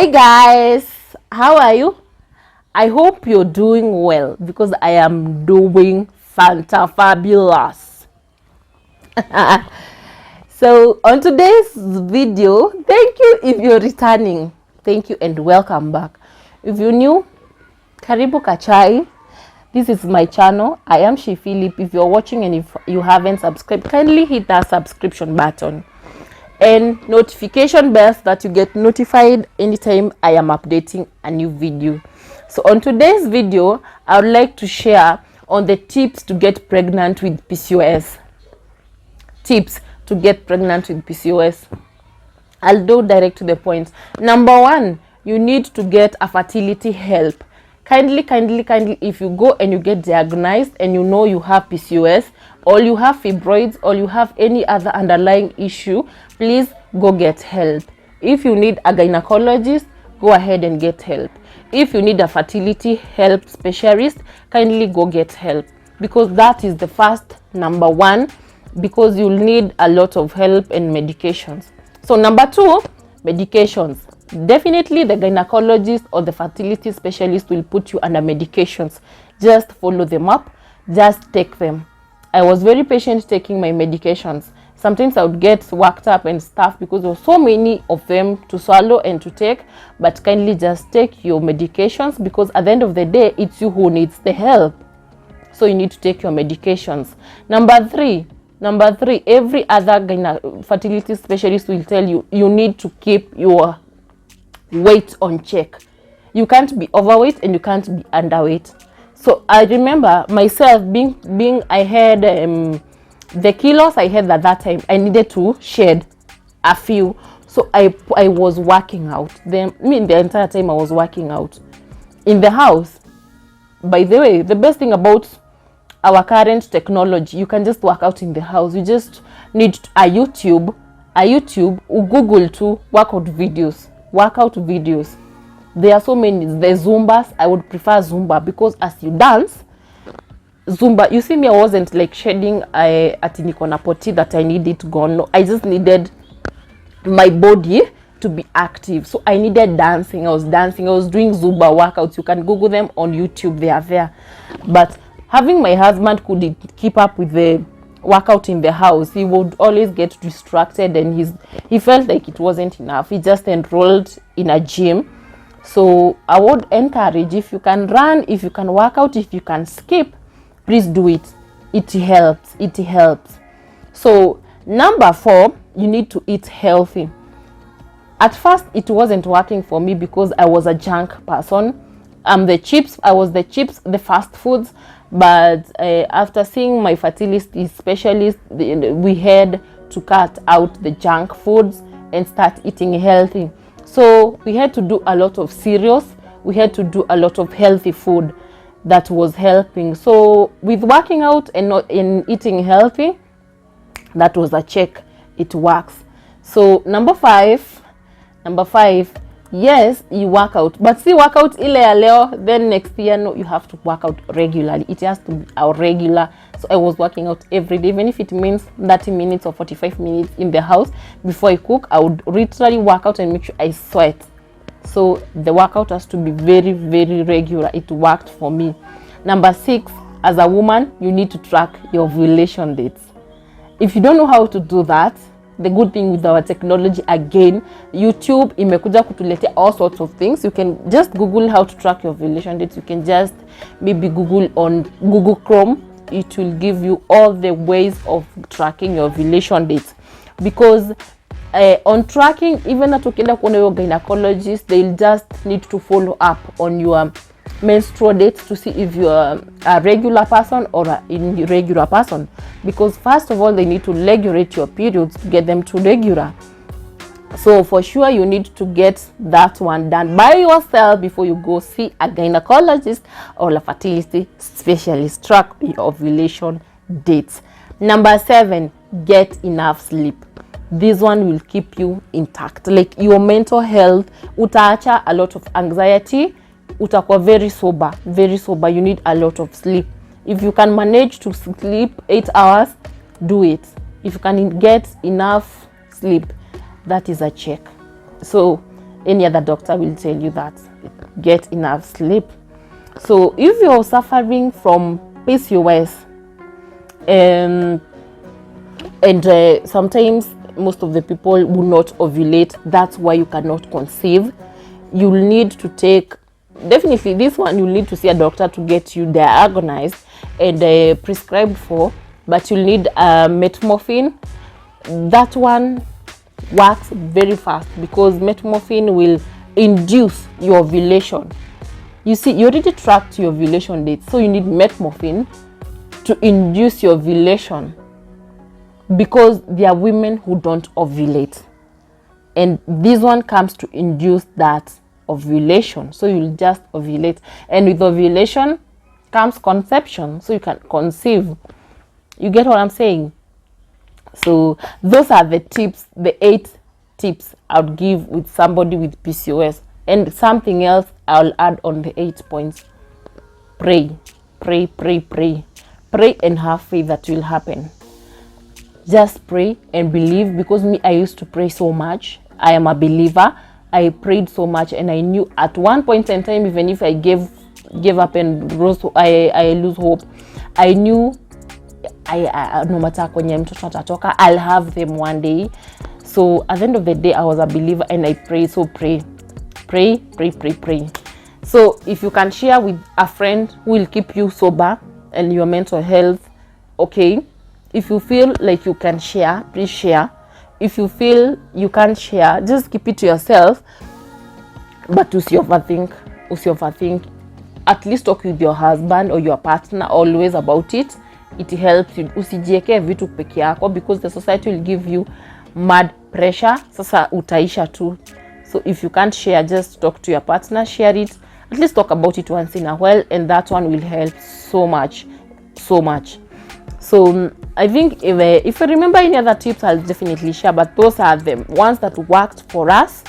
Hi guys, how are you? I hope you're doing well because I am doing fabulous. So on today's video, thank you if you're returning. Thank you and welcome back. If you're new, karibu kachai. This is my channel. I am She Philip. If you're watching and if you haven't subscribed, kindly hit that subscription button and notification bell so that you get notified anytime I am updating a new video. So on today's video, I would like to share on the tips to get pregnant with PCOS. Tips to get pregnant with PCOS. I'll go direct to the point. Number one, you need to get a fertility help. Kindly, if you go and you get diagnosed and you know you have PCOS, or you have fibroids, or you have any other underlying issue, please go get help. If you need a gynecologist, go ahead and get help. If you need a fertility help specialist, kindly go get help, because that is the first number one, because you'll need a lot of help and medications. So number two, medications. Definitely the gynecologist or the fertility specialist will put you under medications. Just follow them up, just take them. I was very patient taking my medications. Sometimes I would get worked up and stuff because there were so many of them to swallow and to take, but kindly just take your medications, because at the end of the day, it's you who needs the help. So you need to take your medications. Number three, every other fertility specialist will tell you, you need to keep your weight on check. You can't be overweight and you can't be underweight. So I remember myself being I had the kilos I had at that time, I needed to shed a few. So I was working out. The entire time I was working out in the house. By the way, the best thing about our current technology, you can just work out in the house. You just need a YouTube, Google to workout videos. There are so many. The Zumbas, I would prefer Zumba, because as you dance Zumba, you see me, I wasn't like shedding ati niko na poti that I needed gone. No, I just needed my body to be active. So I needed dancing. I was doing Zumba workouts. You can Google them on YouTube, they are there. But having my husband could keep up with the workout in the house, he would always get distracted and he felt like it wasn't enough. He just enrolled in a gym. So I would encourage, if you can run, if you can work out, if you can skip, please do it. It helps. So number four, you need to eat healthy. At first it wasn't working for me because I was a junk person. I was the fast foods. But after seeing my fertility specialist, we had to cut out the junk foods and start eating healthy. So we had to do a lot of cereals. We had to do a lot of healthy food that was helping. So with working out and not in eating healthy, that was a check. It works. So number five, yes, you work out, but see, work out ile ya leo, then next year, no, you have to work out regularly. It has to be our regular. So I was working out every day, even if it means 30 minutes or 45 minutes in the house. Before I cook, I would literally work out and make sure I sweat. So the workout has to be very, very regular. It worked for me. Number six, as a woman, you need to track your ovulation dates. If you don't know how to do that, the good thing with our technology, again, YouTube imekuja kutuletea all sorts of things. You can just Google how to track your ovulation dates. You can just maybe Google on Google Chrome. It will give you all the ways of tracking your ovulation dates. Because on tracking, even at ukienda kuona your gynecologist, they'll just need to follow up on your menstrual dates to see if you're a regular person or an irregular person, because first of all they need to regulate your periods to get them to regular. So for sure you need to get that one done by yourself before you go see a gynecologist or a fertility specialist. Track your ovulation dates. Number seven, get enough sleep. This one will keep you intact, like your mental health. Utaacha a lot of anxiety. Utakuwa very sober. You need a lot of sleep. If you can manage to sleep 8 hours, do it. If you can get enough sleep, that is a check. So Any other doctor will tell you that. Get enough sleep. So if you're suffering from PCOS, and sometimes most of the people will not ovulate, that's why you cannot conceive. You'll need to take, definitely this one, you'll need to see a doctor to get you diagnosed and prescribed for, but you'll need metformin. That one works very fast because metformin will induce your ovulation. You see, you already tracked your ovulation date, so you need metformin to induce your ovulation, because there are women who don't ovulate, and this one comes to induce that ovulation. So you'll just ovulate, and with ovulation comes conception, so you can conceive. You get what I'm saying? So those are the tips, the 8 tips I would give with somebody with PCOS. And something else I'll add on the 8 points: pray, pray, pray, pray, pray, and have faith that will happen. Just pray and believe, because me, I used to pray so much. I am a believer. I prayed so much, and I knew at one point in time, even if I gave up and I lose hope, I knew no matter kwenye mtoto atatoka, I'll have them one day. So at the end of the day, I was a believer and I pray. So pray, pray, pray, pray, pray. So if you can share with a friend who will keep you sober and your mental health, okay. If you feel like you can share, please share. If you feel you can't share, just keep it to yourself. But usi overthink. At least talk with your husband or your partner always about it. It helps you. Usijieke vitu peke yako, because the society will give you mad pressure. Sasa utaisha tu. So if you can't share, just talk to your partner, share it. At least talk about it once in a while, and that one will help so much. So I think if I remember any other tips, I'll definitely share, but those are the ones that worked for us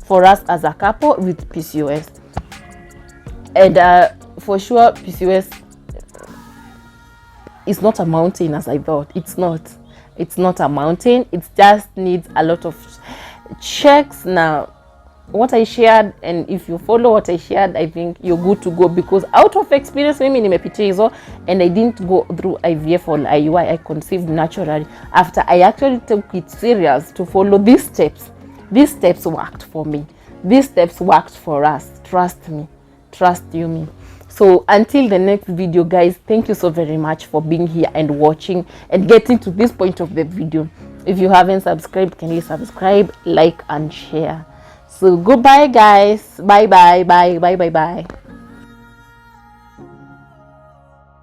as a couple with PCOS. And for sure, PCOS is not a mountain as I thought. It's not a mountain. It just needs a lot of checks. Now, what I shared, and if you follow what I shared, I think you're good to go, because out of experience, mimi nimepitia hizo, and I didn't go through IVF or IUI. I conceived naturally after I actually took it serious to follow these steps. These steps worked for me. These steps worked for us. Trust me. Trust you me. So until the next video, guys, thank you so very much for being here and watching and getting to this point of the video. If you haven't subscribed, can you subscribe, like, and share? So goodbye, guys. Bye.